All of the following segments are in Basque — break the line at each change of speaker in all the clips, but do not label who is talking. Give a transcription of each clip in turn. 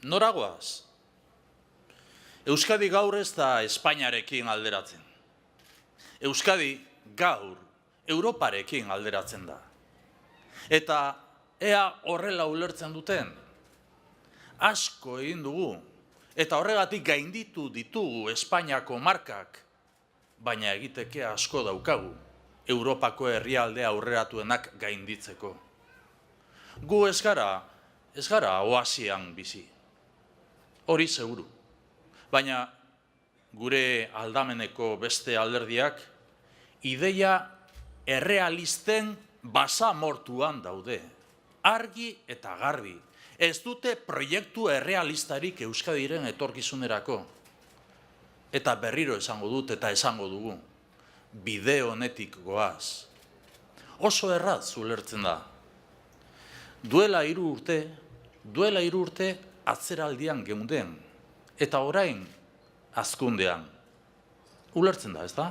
Noragoaz? Euskadi gaur ez da Espainiarekin alderatzen. Euskadi gaur Europarekin alderatzen da. Eta ea horrela ulertzen duten, asko egin dugu, eta horregatik gainditu ditugu Espainiako markak, baina egiteke asko daukagu, Europako herrialde aurreratuenak gainditzeko. Gu ez gara oasian bizi. Hori seguru. Baina gure aldameneko beste alderdiak ideia errealisten basamortuan daude. Argi eta garbi. Ez dute proiektu errealistarik Euskadiren etorkizunerako. Eta berriro esango dut eta esango dugu. Bide honetik goaz. Oso erraz ulertzen da. Duela 3 urte atzeraldian geunden, eta orain hazkundean. Ulertzen da, ez da?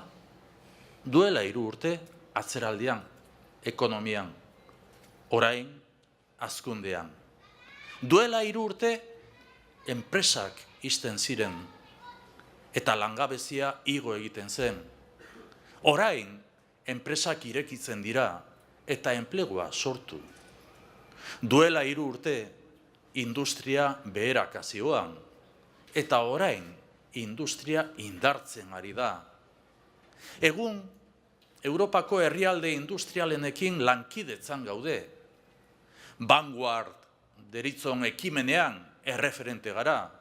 Duela 3 urte atzeraldian, ekonomian, orain hazkundean. Duela 3 urte enpresak ixten ziren, eta langabezia igo egiten zen. Orain enpresak irekitzen dira, eta enplegua sortu. Duela 3 urte industria beherakazioan, eta orain industria indartzen ari da. Egun, Europako herrialde industrialenekin lankidetzan gaude. Vanguard deritzon ekimenean erreferente gara.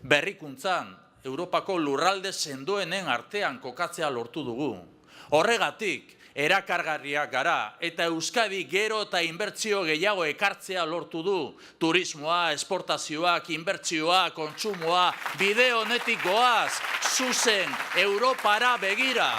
Berrikuntzan, Europako lurralde sendoenen artean kokatzea lortu dugu. Horregatik, erakargarriak gara, eta Euskadi gero eta inbertsio gehiago ekartzea lortu du. Turismoa, esportazioak, inbertsioa, kontsumoa, bide honetik goaz, zuzen Europara begira.